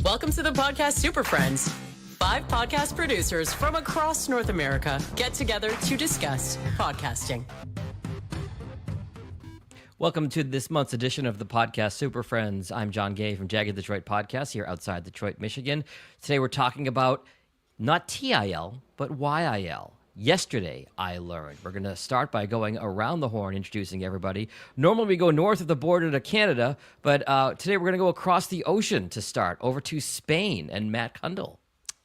Welcome to the Podcast Superfriends. 5 podcast producers from across North America get together to discuss podcasting. Welcome to this month's edition of the Podcast Superfriends. I'm John Gay from Jagged Detroit Podcast here outside Detroit, Michigan. Today we're talking about not TIL, but YIL. Yesterday, I learned. We're going to start by going around the horn, introducing everybody. Normally, we go north of the border to Canada, but today we're going to go across the ocean to start, over to Spain and Matt Kundle.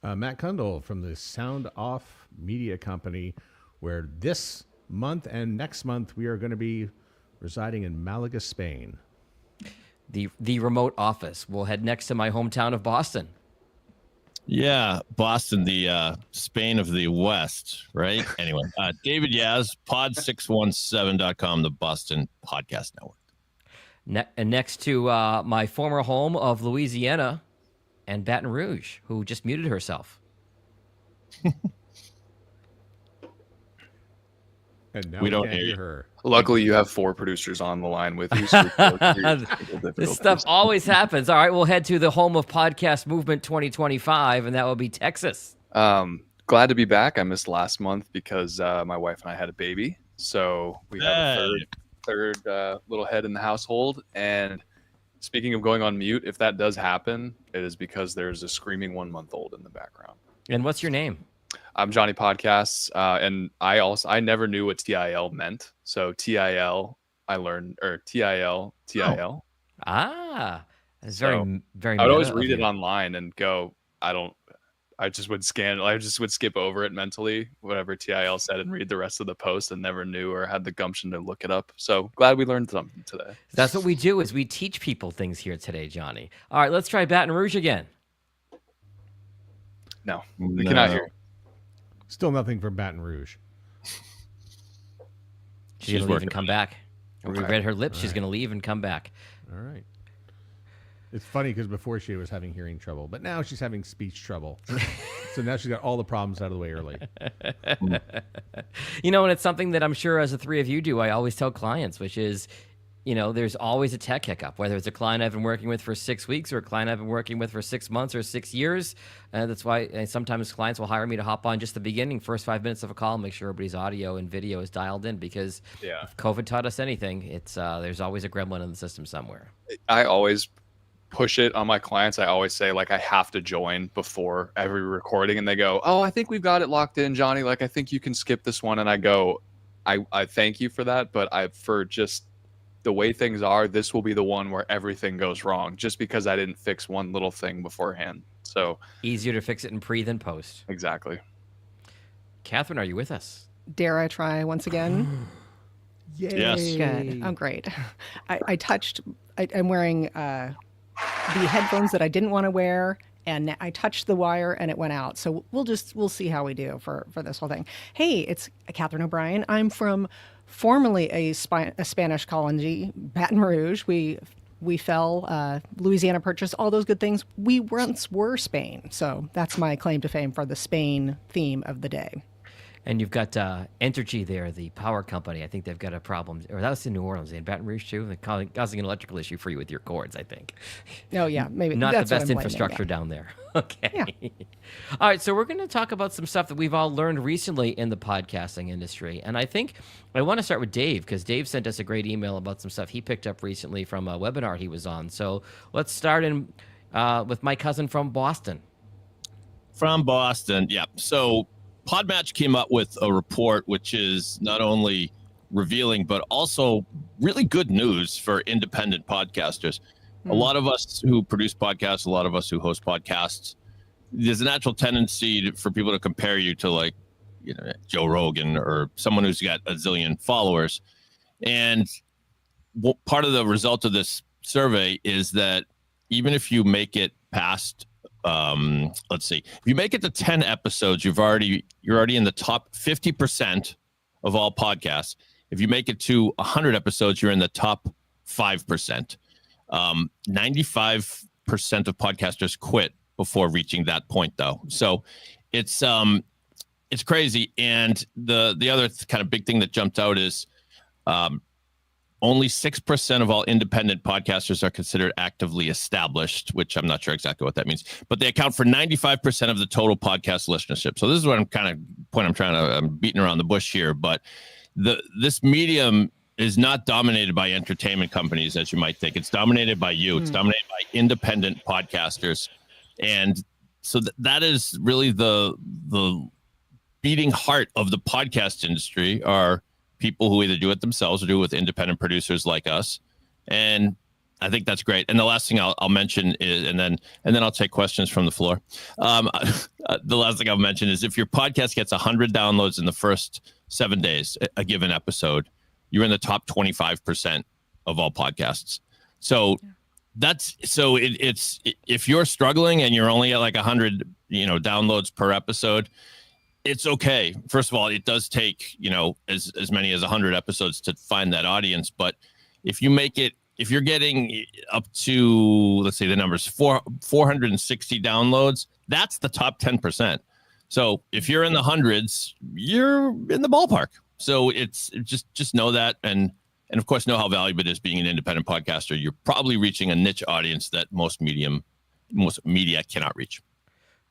Matt Kundle from the Sound Off Media Company, where this month and next month we are going to be residing in Malaga, Spain. The remote office. We'll head next to my hometown of Boston. Yeah, Boston, the Spain of the West, right? Anyway, David Yaz, pod617.com, the Boston Podcast Network. And next to my former home of Louisiana and Baton Rouge, who just muted herself. And now We don't can't hear her. Luckily, you have 4 producers on the line with you. So This stuff always happens. All right, we'll head to the home of Podcast Movement 2025, and that will be Texas. Glad to be back. I missed last month because my wife and I had a baby. So we have a third little head in the household. And speaking of going on mute, if that does happen, it is because there's a screaming 1-month-old in the background. And what's your name? I'm Johnny Podcasts, and I never knew what TIL meant. So TIL, I learned, or TIL. Ah, it's So, very. I would always meta read of it you. online and go, I just would skip over it mentally, whatever TIL said, and read the rest of the post, and never knew or had the gumption to look it up. So glad we learned something today. That's what we do, is we teach people things here today, Johnny. All right, let's try Baton Rouge again. No, we cannot hear. Still nothing from Baton Rouge. She's going to leave and come back. We Okay. read her lips. She's going to leave and come back. All right. It's funny because before she was having hearing trouble, but now she's having speech trouble. So now she's got all the problems out of the way early. You know, and it's something that I'm sure as the three of you do, I always tell clients, which is, you know, there's always a tech hiccup, whether it's a client I've been working with for 6 weeks or a client I've been working with for 6 months or 6 years. That's why sometimes clients will hire me to hop on just the beginning, first 5 minutes of a call, and make sure everybody's audio and video is dialed in, because if COVID taught us anything, it's there's always a gremlin in the system somewhere. I always push it on my clients. I always say, like, I have to join before every recording, and they go, "Oh, I think we've got it locked in, Johnny. Like, I think you can skip this one." And I go, I thank you for that, but for just the way things are, this will be the one where everything goes wrong, just because I didn't fix one little thing beforehand. So Easier to fix it in pre than post. exactly. Catherine, are you with us? Dare I try once again? Yay. Yes. Good. Oh, great. I'm wearing the headphones that I didn't want to wear, and I touched the wire and it went out. So we'll see how we do for this whole thing. Hey, it's Catherine O'Brien. I'm from formerly a Spanish colony, Baton Rouge. We fell, Louisiana Purchase, all those good things. We once were Spain. So that's my claim to fame for the Spain theme of the day. And you've got Entergy there, the power company. I think they've got a problem. Or that was in New Orleans, in Baton Rouge, too. They're causing an electrical issue for you with your cords, I think. Oh, yeah, maybe. Not that's the what best I'm blaming, infrastructure yeah. down there. Okay. All right, so we're going to talk about some stuff that we've all learned recently in the podcasting industry. And I think I want to start with Dave, because Dave sent us a great email about some stuff he picked up recently from a webinar he was on. So let's start with my cousin from Boston. From Boston, yeah. So Podmatch came up with a report which is not only revealing, but also really good news for independent podcasters. A lot of us who produce podcasts, a lot of us who host podcasts, there's a natural tendency for people to compare you to, like, you know, Joe Rogan or someone who's got a zillion followers. And part of the result of this survey is that even if you make it past, let's see, if you make it to 10 episodes, you're already in the top 50% of all podcasts. If you make it to 100 episodes, you're in the top 5%. 95% of podcasters quit before reaching that point, though. So it's crazy. And the other kind of big thing that jumped out is only 6% of all independent podcasters are considered actively established, which I'm not sure exactly what that means, but they account for 95% of the total podcast listenership. So this is what I'm beating around the bush here, but this medium is not dominated by entertainment companies, as you might think. It's dominated by you. It's dominated by independent podcasters. And so that is really the beating heart of the podcast industry are people who either do it themselves or do it with independent producers like us. And I think that's great. And the last thing I'll mention is, and then I'll take questions from the floor. The last thing I'll mention is if your podcast gets 100 downloads in the first 7 days, a given episode, you're in the top 25% of all podcasts. So it's if you're struggling and you're only at like 100, downloads per episode, it's okay. First of all, it does take, as many as 100 episodes to find that audience. But if you're getting up to, let's say the numbers, 460 downloads, that's the top 10%. So if you're in the hundreds, you're in the ballpark. So it's just know that. And of course, know how valuable it is being an independent podcaster. You're probably reaching a niche audience that most media cannot reach.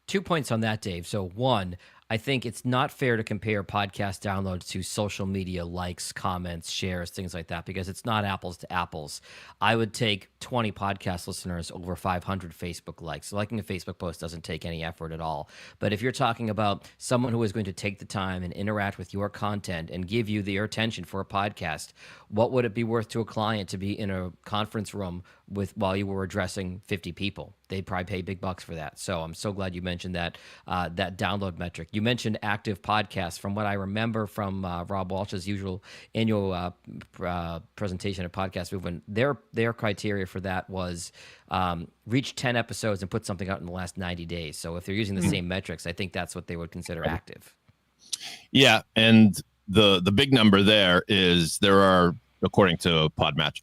2 points on that, Dave. So one, I think it's not fair to compare podcast downloads to social media likes, comments, shares, things like that, because it's not apples to apples. I would take 20 podcast listeners over 500 Facebook likes. Liking a Facebook post doesn't take any effort at all. But if you're talking about someone who is going to take the time and interact with your content and give you their attention for a podcast, what would it be worth to a client to be in a conference room while you were addressing 50 people? They'd probably pay big bucks for that. So I'm so glad you mentioned that download metric. You mentioned active podcasts. From what I remember from Rob Walsh's usual annual presentation at Podcast Movement, their criteria for that was reach 10 episodes and put something out in the last 90 days. So if they're using the same metrics, I think that's what they would consider active. Yeah, and the big number there is there are, according to Podmatch,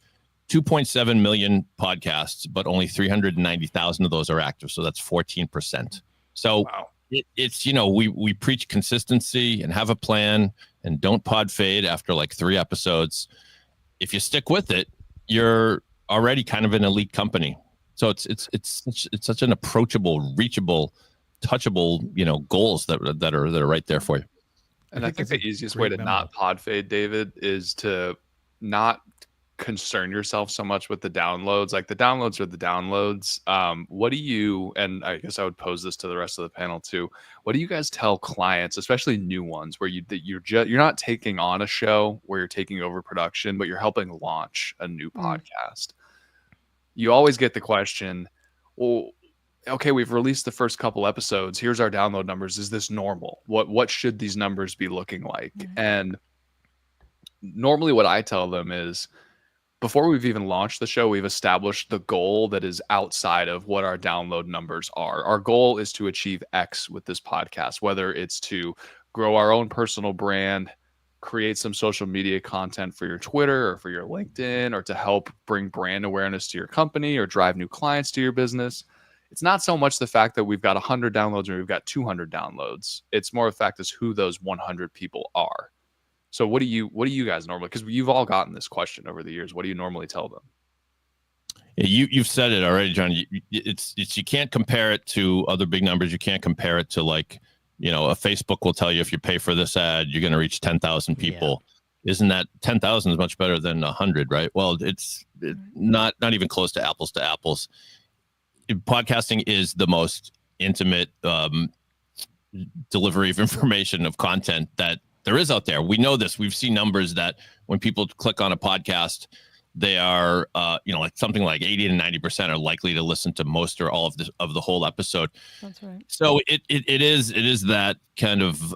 2.7 million podcasts, but only 390,000 of those are active. So that's 14%. So wow. It's, we preach consistency and have a plan and don't pod fade after like 3 episodes. If you stick with it, you're already kind of an elite company. So it's such an approachable, reachable, touchable, goals that are right there for you. And I think the easiest way to not pod fade, David, is to not concern yourself so much with the downloads. Like the downloads are the downloads. What do you, and I guess I would pose this to the rest of the panel too, what do you guys tell clients, especially new ones, where you're not taking on a show where you're taking over production, but you're helping launch a new podcast? You always get the question, well, okay, we've released the first couple episodes, here's our download numbers, is this normal? What should these numbers be looking like? And normally what I tell them is, before we've even launched the show, we've established the goal that is outside of what our download numbers are. Our goal is to achieve X with this podcast, whether it's to grow our own personal brand, create some social media content for your Twitter or for your LinkedIn, or to help bring brand awareness to your company or drive new clients to your business. It's not so much the fact that we've got 100 downloads or we've got 200 downloads. It's more the fact is who those 100 people are. So what do you guys normally, because you've all gotten this question over the years, what do you normally tell them? Yeah, you've said it already, John. It's you can't compare it to other big numbers. You can't compare it to like, a Facebook will tell you if you pay for this ad, you're going to reach 10,000 people. Yeah. Isn't that 10,000 is much better than 100, right? Well, it's not even close to apples. Podcasting is the most intimate delivery of information, of content that there is out there. We know this. We've seen numbers that when people click on a podcast, they are, like something like 80 to 90% are likely to listen to most or all of the whole episode. That's right. So it is that kind of,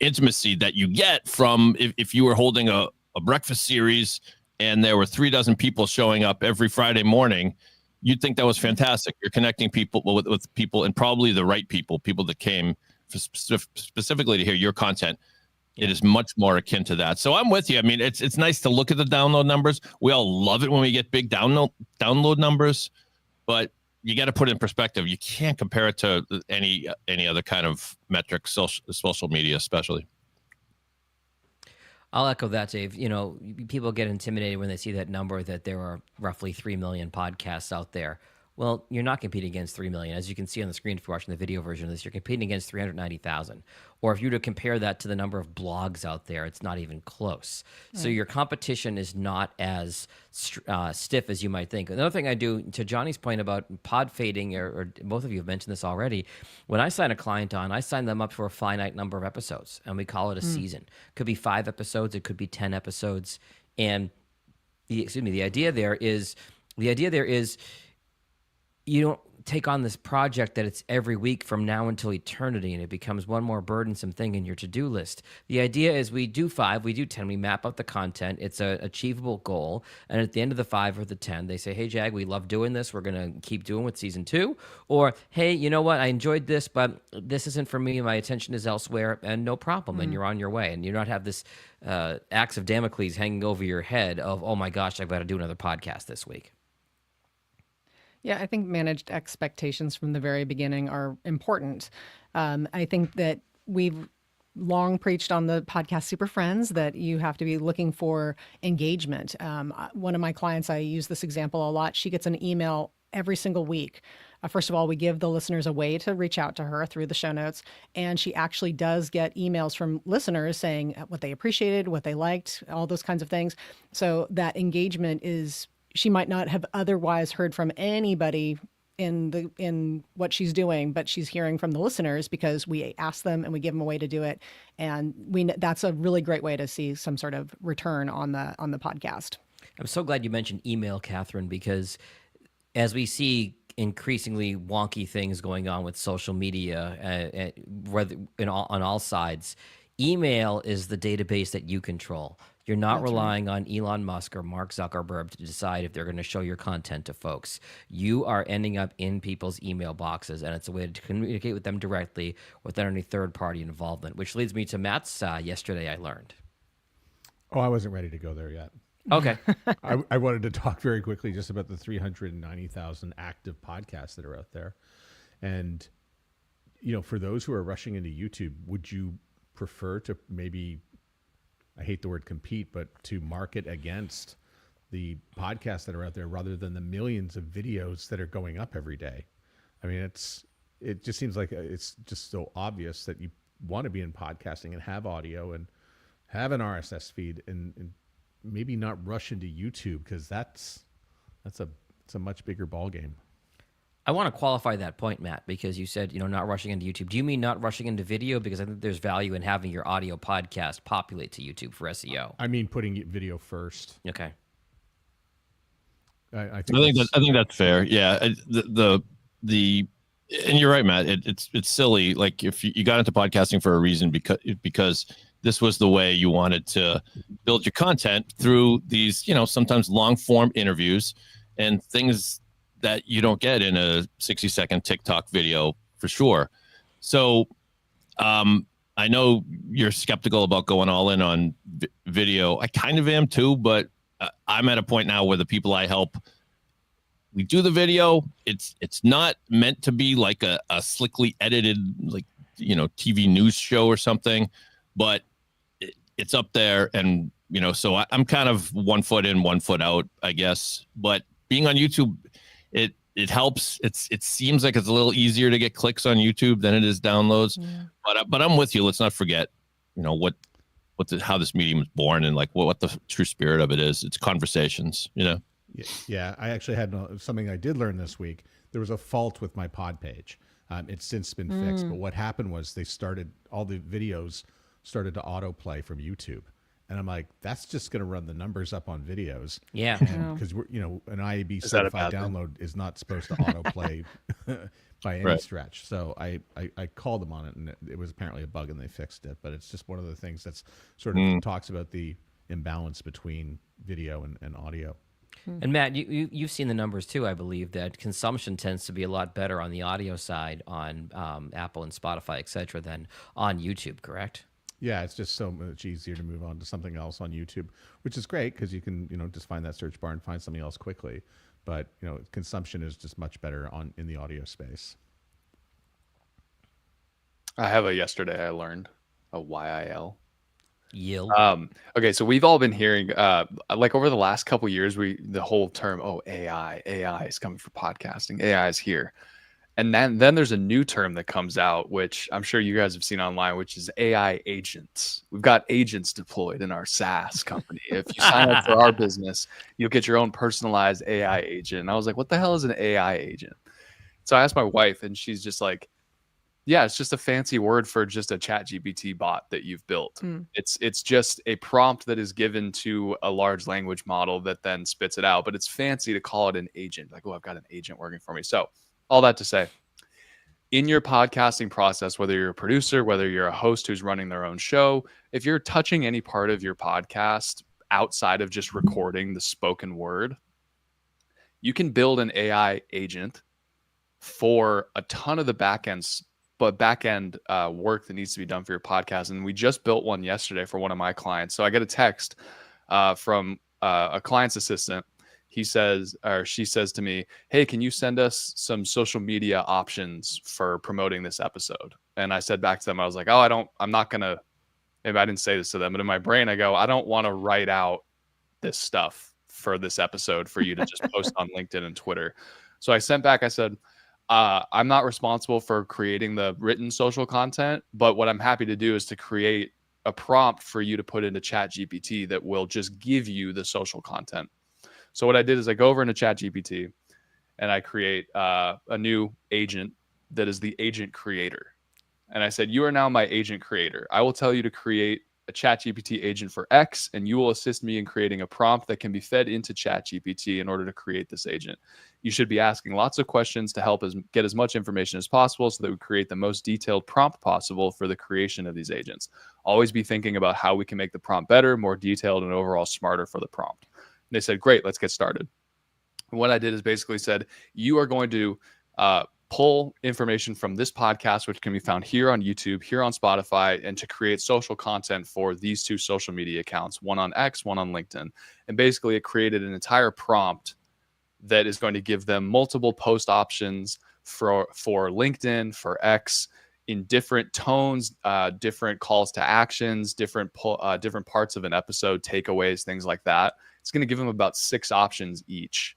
intimacy that you get from if you were holding a breakfast series and there were 36 people showing up every Friday morning, you'd think that was fantastic. You're connecting people with people, and probably the right people that came specifically to hear your content. It is much more akin to that. So I'm with you. I mean, it's nice to look at the download numbers. We all love it when we get big download numbers, but you got to put it in perspective. You can't compare it to any other kind of metric, social media especially. I'll echo that, Dave. You know, people get intimidated when they see that number that there are roughly 3 million podcasts out there. Well, you're not competing against 3 million. As you can see on the screen if you're watching the video version of this, you're competing against 390,000. Or if you were to compare that to the number of blogs out there, it's not even close. So your competition is not as stiff as you might think. Another thing I do, to Johnny's point about pod fading, or both of you have mentioned this already, when I sign a client on, I sign them up for a finite number of episodes, and we call it a season. Could be 5 episodes, it could be 10 episodes. And the idea there is you don't take on this project that it's every week from now until eternity, and it becomes one more burdensome thing in your to-do list. The idea is we do 5, we do 10, we map out the content. It's an achievable goal. And at the end of the 5 or the 10, they say, hey, Jag, we love doing this. We're going to keep doing with season 2. Or, hey, you know what? I enjoyed this, but this isn't for me. My attention is elsewhere, and no problem. And you're on your way. And you don't have this axe of Damocles hanging over your head of, oh my gosh, I've got to do another podcast this week. Yeah, I think managed expectations from the very beginning are important. I think that we've long preached on the podcast Super Friends that you have to be looking for engagement. One of my clients, I use this example a lot. She gets an email every single week. First of all, we give the listeners a way to reach out to her through the show notes. And she actually does get emails from listeners saying what they appreciated, what they liked, all those kinds of things. So that engagement is, she might not have otherwise heard from anybody in what she's doing, but she's hearing from the listeners because we ask them and we give them a way to do it. And that's a really great way to see some sort of return on the podcast. I'm so glad you mentioned email, Catherine, because as we see increasingly wonky things going on with social media, whether on all sides, email is the database that you control. You're not relying on Elon Musk or Mark Zuckerberg to decide if they're going to show your content to folks. You are ending up in people's email boxes, and it's a way to communicate with them directly without any third-party involvement, which leads me to Matt's yesterday I learned. Oh, I wasn't ready to go there yet. Okay. I wanted to talk very quickly just about the 390,000 active podcasts that are out there. And, you know, for those who are rushing into YouTube, would you prefer to maybe, I hate the word compete, but to market against the podcasts that are out there rather than the millions of videos that are going up every day? I mean, it just seems like it's just so obvious that you want to be in podcasting and have audio and have an RSS feed and maybe not rush into YouTube, because it's a much bigger ball game. I want to qualify that point, Matt, because you said, not rushing into YouTube. Do you mean not rushing into video? Because I think there's value in having your audio podcast populate to YouTube for SEO. I mean, putting video first. Okay. I think that's fair. Yeah. And you're right, Matt. It's silly. Like, if you got into podcasting for a reason, because this was the way you wanted to build your content through these, sometimes long form interviews and things that you don't get in a 60-second TikTok video, for sure. So I know you're skeptical about going all in on video. I kind of am too, but I'm at a point now where the people I help, we do the video. It's not meant to be like a slickly edited, like, TV news show or something, but it's up there. And, so I'm kind of 1 foot in, 1 foot out, I guess. But being on YouTube, it helps. It seems like it's a little easier to get clicks on YouTube than it is downloads. Yeah. But I'm with you. Let's not forget, how this medium was born and like what the true spirit of it is. It's conversations, Yeah, I actually had something I did learn this week. There was a fault with my pod page. It's since been fixed. But what happened was all the videos started to autoplay from YouTube. And I'm like, that's just going to run the numbers up on videos. Yeah. Because we're, an IAB certified download is not supposed to autoplay by any stretch. So I called them on it, and it was apparently a bug, and they fixed it. But it's just one of the things that's sort of talks about the imbalance between video and audio. And Matt, you've seen the numbers too, I believe, that consumption tends to be a lot better on the audio side on Apple and Spotify, et cetera, than on YouTube, correct? Yeah, it's just so much easier to move on to something else on YouTube, which is great because you can, just find that search bar and find something else quickly. But, consumption is just much better in the audio space. I have yesterday I learned a YIL. Yield. Okay, so we've all been hearing, like over the last couple years, the whole term, oh, AI is coming for podcasting. AI is here. And then there's a new term that comes out, which I'm sure you guys have seen online, which is AI agents. We've got agents deployed in our SaaS company. If you sign up for our business, you'll get your own personalized AI agent. And I was like, what the hell is an AI agent? So I asked my wife, and she's just like, yeah, it's just a fancy word for just a ChatGPT bot that you've built. It's just a prompt that is given to a large language model that then spits it out. But it's fancy to call it an agent. Like, oh, I've got an agent working for me. So all that to say, in your podcasting process, whether you're a producer, whether you're a host who's running their own show, if you're touching any part of your podcast outside of just recording the spoken word, you can build an AI agent for a ton of the backend work that needs to be done for your podcast. And we just built one yesterday for one of my clients. So I get a text from a client's assistant. He says, or she says to me, hey, can you send us some social media options for promoting this episode? And I said back to them, I was like, oh, I'm not going to, maybe I didn't say this to them, but in my brain, I go, I don't want to write out this stuff for this episode for you to just post on LinkedIn and Twitter. So I sent back, I said, I'm not responsible for creating the written social content, but what I'm happy to do is to create a prompt for you to put into ChatGPT that will just give you the social content. So what I did is I go over into ChatGPT and I create a new agent that is the agent creator. And I said, you are now my agent creator. I will tell you to create a ChatGPT agent for X, and you will assist me in creating a prompt that can be fed into ChatGPT in order to create this agent. You should be asking lots of questions to help us get as much information as possible so that we create the most detailed prompt possible for the creation of these agents. Always be thinking about how we can make the prompt better, more detailed, and overall smarter for the prompt. And they said, great, let's get started. And what I did is basically said, you are going to pull information from this podcast, which can be found here on YouTube, here on Spotify, and to create social content for these two social media accounts, one on X, one on LinkedIn. And basically it created an entire prompt that is going to give them multiple post options for LinkedIn, for X, in different tones, different calls to actions, different parts of an episode, takeaways, things like that. It's going to give them about 6 options each.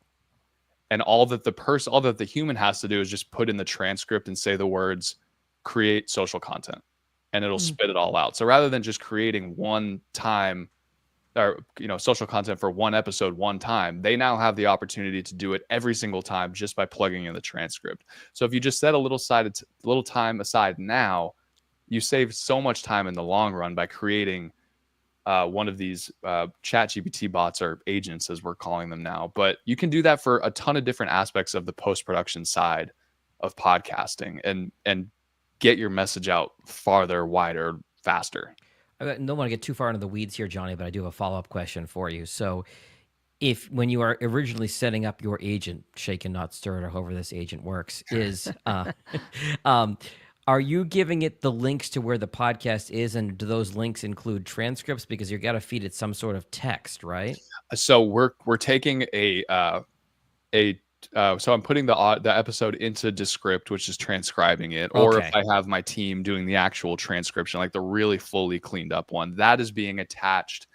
And all that the human has to do is just put in the transcript and say the words, create social content, and it'll spit it all out. So rather than just creating one time or, social content for one episode, one time, they now have the opportunity to do it every single time just by plugging in the transcript. So if you just set a little time aside now, you save so much time in the long run by creating one of these ChatGPT bots, or agents as we're calling them now. But you can do that for a ton of different aspects of the post-production side of podcasting and get your message out farther, wider, faster. I don't want to get too far into the weeds here, Johnny, but I do have a follow-up question for you. So when you are originally setting up your agent, shaken, not stirred, or however this agent works, is are you giving it the links to where the podcast is, and do those links include transcripts? Because you've got to feed it some sort of text, right? So we're taking so I'm putting the episode into Descript, which is transcribing it, or if I have my team doing the actual transcription, like the really fully cleaned up one, that is being attached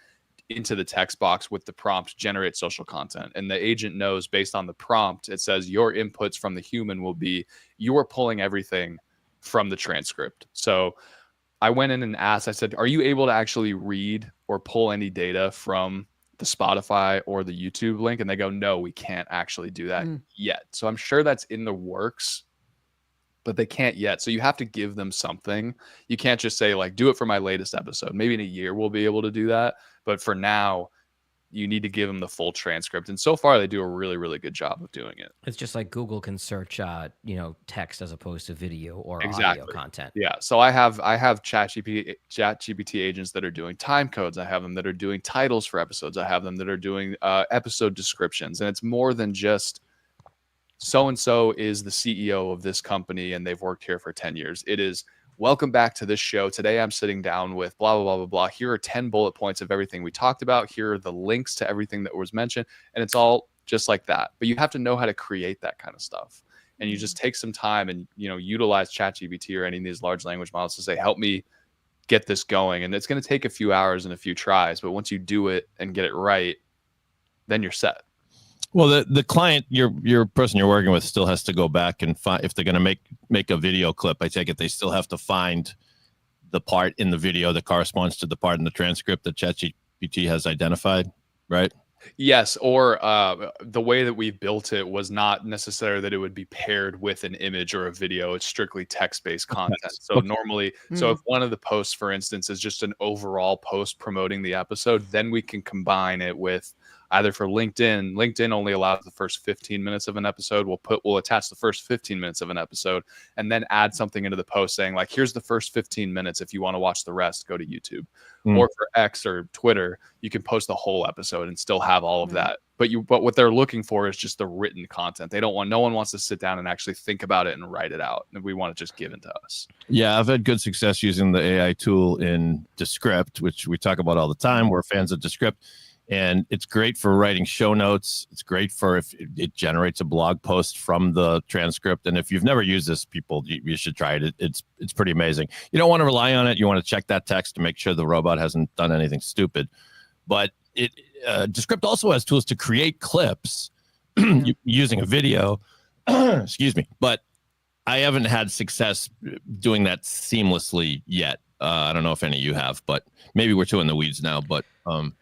into the text box with the prompt, generate social content. And the agent knows based on the prompt, it says your inputs from the human will be, you are pulling everything from the transcript. So I went in and asked, I said, are you able to actually read or pull any data from the Spotify or the YouTube link? And they go, no, we can't actually do that yet. So I'm sure that's in the works, but they can't yet. So you have to give them something. You can't just say, like, do it for my latest episode. Maybe in a year we'll be able to do that. But for now, you need to give them the full transcript. And so far, they do a really, really good job of doing it. It's just like Google can search, text as opposed to video or audio content. Yeah. So I have ChatGPT agents that are doing time codes. I have them that are doing titles for episodes. I have them that are doing episode descriptions. And it's more than just so-and-so is the CEO of this company and they've worked here for 10 years. It is, welcome back to this show. Today I'm sitting down with blah, blah, blah, blah, blah. Here are 10 bullet points of everything we talked about. Here are the links to everything that was mentioned. And it's all just like that. But you have to know how to create that kind of stuff. And you just take some time and, utilize ChatGPT or any of these large language models to say, help me get this going. And it's going to take a few hours and a few tries, but once you do it and get it right, then you're set. Well, the client, your person you're working with, still has to go back and find, if they're going to make a video clip, I take it they still have to find the part in the video that corresponds to the part in the transcript that ChatGPT has identified, right? Yes, or the way that we built it was not necessary that it would be paired with an image or a video. It's strictly text-based content. So normally, so if one of the posts, for instance, is just an overall post promoting the episode, then we can combine it with either for LinkedIn. LinkedIn only allows the first 15 minutes of an episode. We'll attach the first 15 minutes of an episode and then add something into the post saying like, here's the first 15 minutes. If you want to watch the rest, go to YouTube. Or for X or Twitter, you can post the whole episode and still have all of that. But what they're looking for is just the written content. No one wants to sit down and actually think about it and write it out. And we want it just given to us. Yeah, I've had good success using the AI tool in Descript, which we talk about all the time. We're fans of Descript. And it's great for writing show notes. It's great for if it generates a blog post from the transcript. And if you've never used this, people, you should try it. It's pretty amazing. You don't want to rely on it. You want to check that text to make sure the robot hasn't done anything stupid. But Descript also has tools to create clips using a video. Excuse me. But I haven't had success doing that seamlessly yet. I don't know if any of you have, but maybe we're too in the weeds now. But and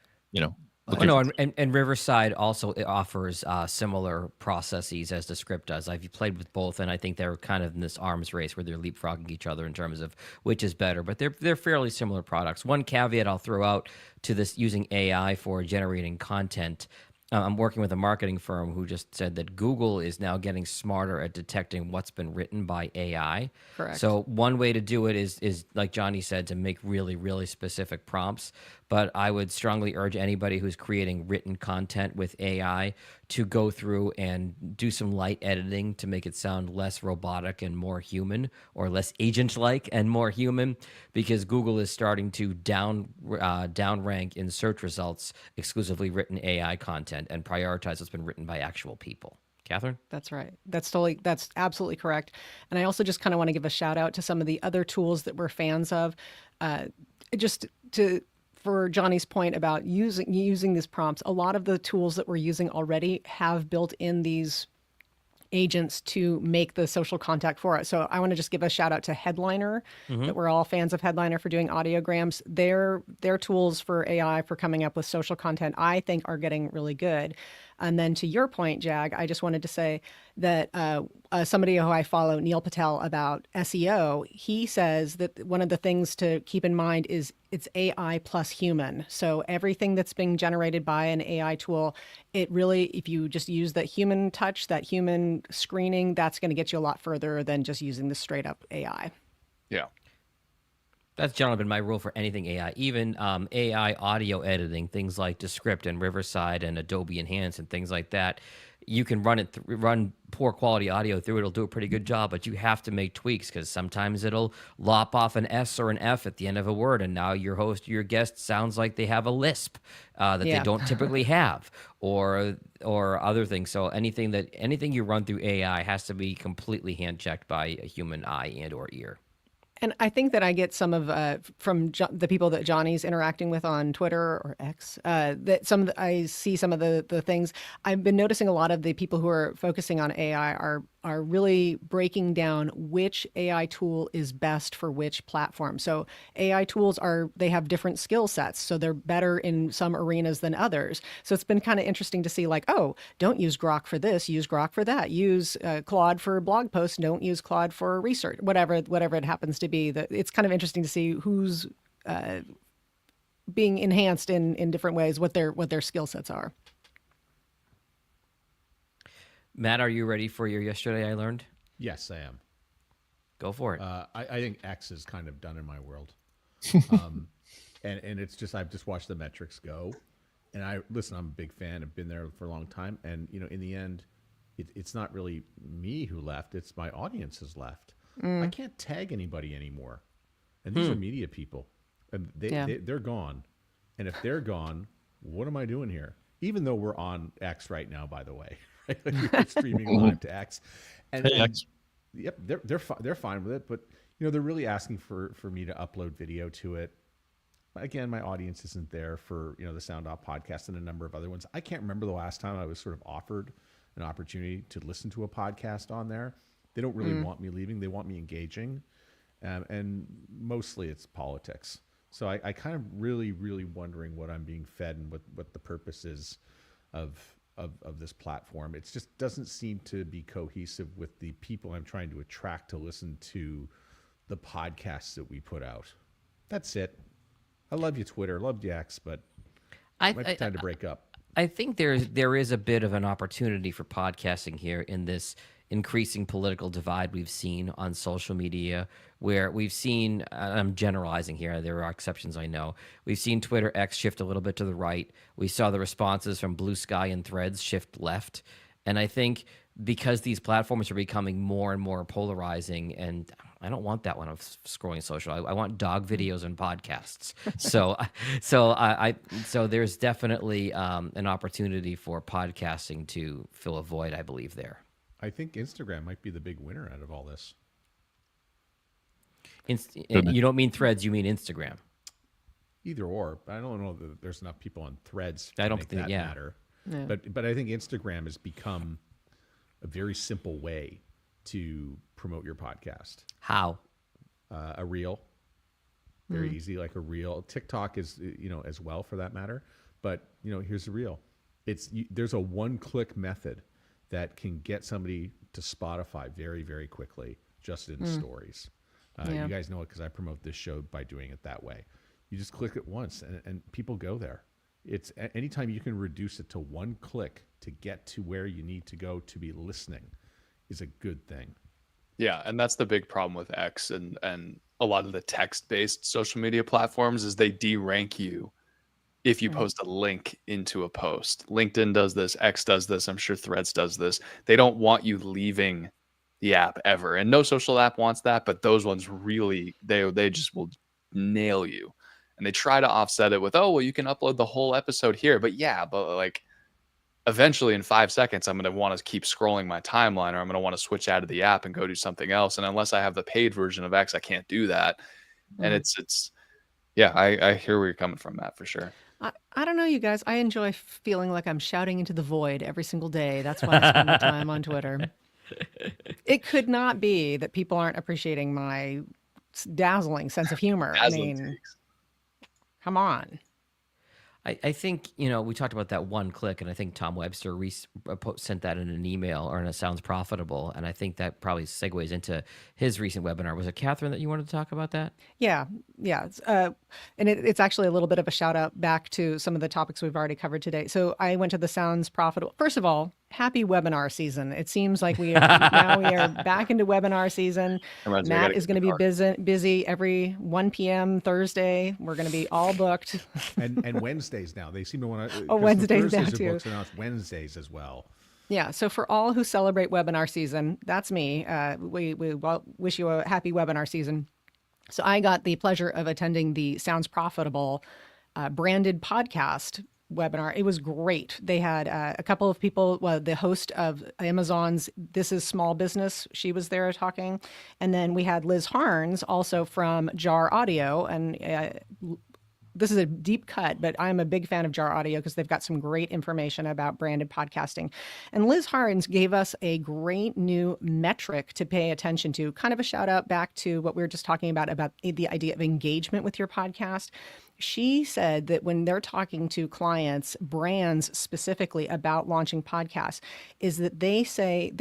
Riverside also offers similar processes as Descript does. I've played with both, and I think they're kind of in this arms race where they're leapfrogging each other in terms of which is better. But they're fairly similar products. One caveat I'll throw out to this using AI for generating content. I'm working with a marketing firm who just said that Google is now getting smarter at detecting what's been written by AI. Correct. So one way to do it is like Johnny said, to make really, really specific prompts. But I would strongly urge anybody who's creating written content with AI to go through and do some light editing to make it sound less robotic and more human, or less agent-like and more human, because Google is starting to downrank in search results exclusively written AI content and prioritize what's been written by actual people. Catherine? That's right. That's absolutely correct. And I also just kind of want to give a shout out to some of the other tools that we're fans of, for Johnny's point about using these prompts. A lot of the tools that we're using already have built in these agents to make the social contact for us. So I want to just give a shout out to Headliner, that we're all fans of Headliner for doing audiograms. Their tools for AI for coming up with social content, I think, are getting really good. And then to your point, Jag, I just wanted to say that somebody who I follow, Neil Patel, about SEO, he says that one of the things to keep in mind is it's AI plus human. So everything that's being generated by an AI tool, it really, if you just use that human touch, that human screening, that's going to get you a lot further than just using the straight up AI. Yeah. That's generally been my rule for anything AI, even AI audio editing, things like Descript and Riverside and Adobe Enhance and things like that. You can run poor quality audio through it. It'll do a pretty good job, but you have to make tweaks because sometimes it'll lop off an S or an F at the end of a word, and now your host or your guest sounds like they have a lisp that they don't typically have, or other things. So anything you run through AI has to be completely hand checked by a human eye and or ear. And I think that I get some of from the people that Johnny's interacting with on Twitter or X. I see some of the things. I've been noticing a lot of the people who are focusing on AI are really breaking down which AI tool is best for which platform. So AI tools they have different skill sets, so they're better in some arenas than others. So it's been kind of interesting to see, like, oh, don't use Grok for this, use Grok for that. Use Claude for blog posts, don't use Claude for research. Whatever it happens to be. It's kind of interesting to see who's being enhanced in different ways, what their skill sets are. Matt, are you ready for your Yesterday I Learned? Yes, I am. Go for it. I think X is kind of done in my world. And it's just, I've just watched the metrics go. And I'm a big fan. I've been there for a long time. And, in the end, it's not really me who left. It's my audience has left. I can't tag anybody anymore. And these are media people. And they're gone. And if they're gone, what am I doing here? Even though we're on X right now, by the way. We're streaming live to X. And X. Yep, they're fine with it. But they're really asking for me to upload video to it. Again, my audience isn't there for, the Sound Off podcast and a number of other ones. I can't remember the last time I was sort of offered an opportunity to listen to a podcast on there. They don't really want me leaving. They want me engaging. And mostly it's politics. So I kind of really, really wondering what I'm being fed and what the purpose is of this platform. It just doesn't seem to be cohesive with the people I'm trying to attract to listen to the podcasts that we put out. That's it. I love you, Twitter. Love you, X, but it might be time to break up. I think there is a bit of an opportunity for podcasting here in this increasing political divide we've seen on social media, where we've seen, I'm generalizing here, there are exceptions I know, we've seen Twitter X shift a little bit to the right. We saw the responses from Blue Sky and Threads shift left. And I think because these platforms are becoming more and more polarizing, and I don't want that when I'm scrolling social. I want dog videos and podcasts. So there's definitely an opportunity for podcasting to fill a void, I believe, there. I think Instagram might be the big winner out of all this. You don't mean Threads, you mean Instagram. Either or. I don't know that there's enough people on Threads I to don't make think, that yeah. matter. Yeah. But I think Instagram has become a very simple way to promote your podcast. How? A reel, very easy, like a reel. TikTok is, as well for that matter. But here's the reel. There's a one-click method that can get somebody to Spotify very, very quickly, just in stories. Yeah. You guys know it because I promote this show by doing it that way. You just click it once, and people go there. It's anytime you can reduce it to one click to get to where you need to go to be listening is a good thing. Yeah, and that's the big problem with X and a lot of the text-based social media platforms is they de-rank you if you post a link into a post. LinkedIn does this, X does this, I'm sure Threads does this. They don't want you leaving the app ever. And no social app wants that, but those ones really, they just will nail you. And they try to offset it with, oh, well, you can upload the whole episode here. But yeah, but like eventually in 5 seconds, I'm going to want to keep scrolling my timeline, or I'm going to want to switch out of the app and go do something else. And unless I have the paid version of X, I can't do that. And it's yeah, I hear where you're coming from, Matt, for sure. I don't know, you guys. I enjoy feeling like I'm shouting into the void every single day. That's why I spend my time on Twitter. It could not be that people aren't appreciating my dazzling sense of humor. Dazzling I mean, takes. come on. I think, we talked about that one click, and I think Tom Webster sent that in an email, or in a Sounds Profitable, and I think that probably segues into his recent webinar. Was it Catherine that you wanted to talk about that? Yeah. And it's actually a little bit of a shout out back to some of the topics we've already covered today. So I went to the Sounds Profitable. First of all, happy webinar season. It seems like we are back into webinar season. Matt is going to be busy every 1 p.m. Thursday. We're going to be all booked. And Wednesdays now. They seem to want to. Wednesdays now Thursdays too. Books are now Wednesdays as well. Yeah. So for all who celebrate webinar season, that's me. We wish you a happy webinar season. So I got the pleasure of attending the Sounds Profitable branded podcast webinar. It was great. They had a couple of people, the host of Amazon's This is Small Business, she was there talking. And then we had Liz Harns, also from Jar Audio. And this is a deep cut, but I'm a big fan of Jar Audio because they've got some great information about branded podcasting. And Liz Harns gave us a great new metric to pay attention to, kind of a shout out back to what we were just talking about the idea of engagement with your podcast. She said that when they're talking to clients, brands specifically, about launching podcasts, is that they say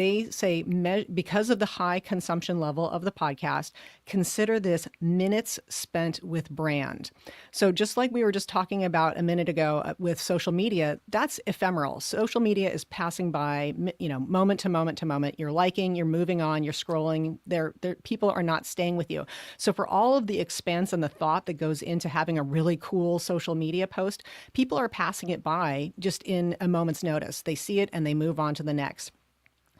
because of the high consumption level of the podcast, consider this minutes spent with brand. So just like we were just talking about a minute ago with social media, that's ephemeral. Social media is passing by, moment to moment to moment. You're liking, you're moving on, you're scrolling. People are not staying with you. So for all of the expense and the thought that goes into having a really cool social media post, people are passing it by just in a moment's notice. They see it and they move on to the next.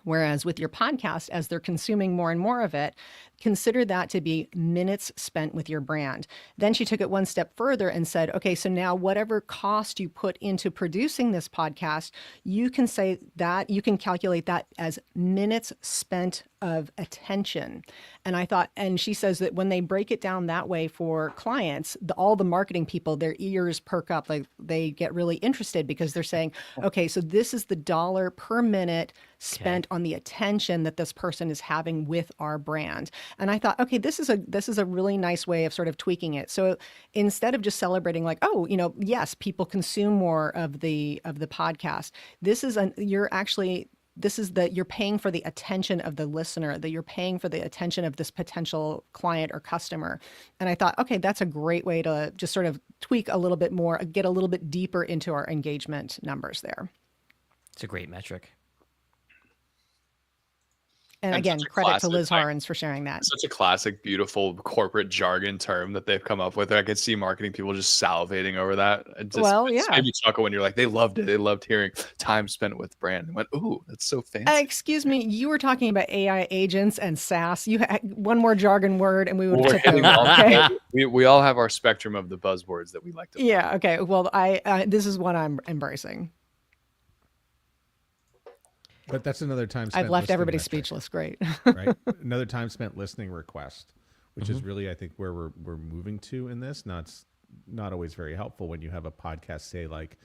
Whereas with your podcast, as they're consuming more and more of it, consider that to be minutes spent with your brand. Then she took it one step further and said, okay, so now whatever cost you put into producing this podcast, you can say that, you can calculate that as minutes spent of attention. And I thought, and she says that when they break it down that way for clients, all the marketing people, their ears perk up, like they get really interested because they're saying, okay, so this is the dollar per minute spent on the attention that this person is having with our brand. And I thought, okay, this is a really nice way of sort of tweaking it. So instead of just celebrating like, oh, yes, people consume more of the podcast, you're paying for the attention of the listener, that you're paying for the attention of this potential client or customer. And I thought, okay, that's a great way to just sort of tweak a little bit more, get a little bit deeper into our engagement numbers there. It's a great metric. And again, credit to Liz Harens for sharing that. Such a classic, beautiful corporate jargon term that they've come up with. I could see marketing people just salivating over that. It made me chuckle when you're like, they loved it. They loved hearing time spent with brand. And went, ooh, that's so fancy. Excuse me, you were talking about AI agents and SaaS. You had one more jargon word, and we would have took over. Okay? We all have our spectrum of the buzzwords that we like to. Yeah. Okay. Well, this is one I'm embracing. But that's another time spent. I've left everybody speechless. Great. Right. Another time spent listening request, which is really, I think, where we're moving to in this. Not always very helpful when you have a podcast, say like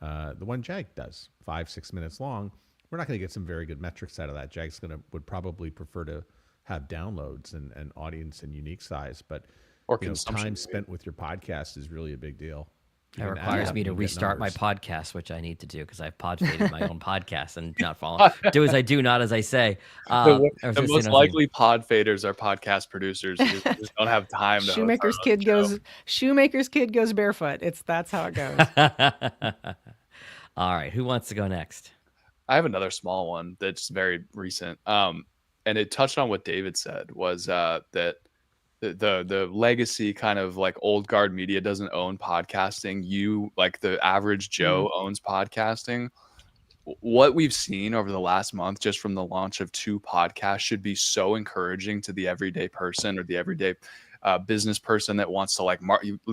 the one Jag does, 5-6 minutes long. We're not going to get some very good metrics out of that. Jag's would probably prefer to have downloads and audience and unique size, but time spent with your podcast is really a big deal. That requires me to restart my podcast, which I need to do because I've pod-faded my own podcast and not follow. Do as I do, not as I say. The most likely pod faders are podcast producers who just don't have time to. Shoemaker's kid goes barefoot. That's how it goes. All right, who wants to go next? I have another small one that's very recent. And it touched on what David said was that the legacy kind of like old guard media doesn't own podcasting. You, like the average Joe, owns podcasting. What we've seen over the last month, just from the launch of 2 podcasts, should be so encouraging to the everyday person or the everyday business person that wants to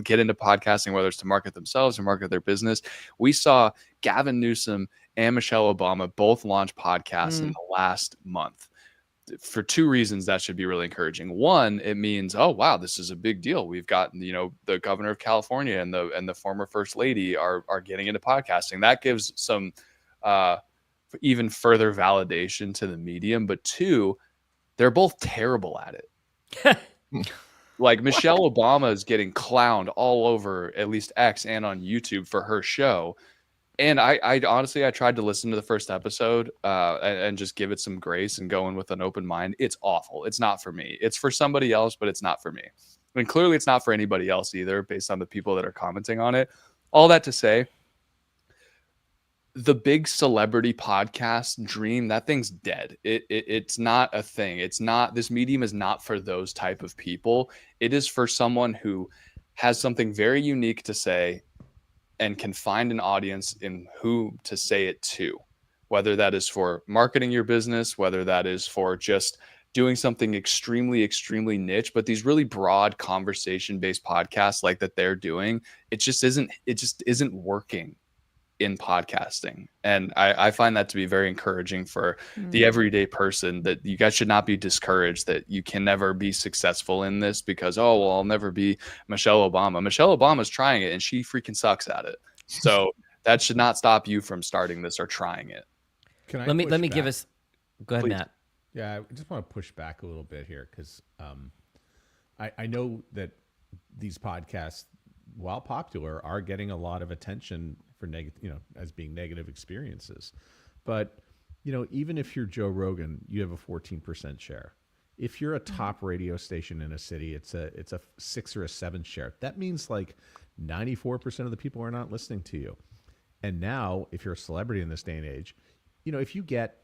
get into podcasting, whether it's to market themselves or market their business. We saw Gavin Newsom and Michelle Obama both launch podcasts in the last month. For 2 reasons that should be really encouraging. One, it means, oh wow, this is a big deal. We've got, the governor of California and the former first lady are getting into podcasting. That gives some even further validation to the medium. But 2, they're both terrible at it. Like Michelle Obama is getting clowned all over at least X and on YouTube for her show. And I honestly, I tried to listen to the first episode and just give it some grace and go in with an open mind. It's awful. It's not for me. It's for somebody else, but it's not for me. And clearly it's not for anybody else either, based on the people that are commenting on it. All that to say, the big celebrity podcast dream, that thing's dead. It's not a thing. This medium is not for those type of people. It is for someone who has something very unique to say and can find an audience in who to say it to, whether that is for marketing your business, whether that is for just doing something extremely, extremely niche. But these really broad conversation-based podcasts like that they're doing, it just isn't working in podcasting. And I find that to be very encouraging for the everyday person, that you guys should not be discouraged that you can never be successful in this because, oh, well, I'll never be Michelle Obama. Michelle Obama's trying it and she freaking sucks at it. So that should not stop you from starting this or trying it. Let me give us, go ahead, Please. Matt. Yeah, I just want to push back a little bit here because I know that these podcasts, while popular, are getting a lot of attention for as being negative experiences. But, even if you're Joe Rogan, you have a 14% share. If you're a top radio station in a city, it's a 6 or a 7 share. That means like 94% of the people are not listening to you. And now, if you're a celebrity in this day and age, if you get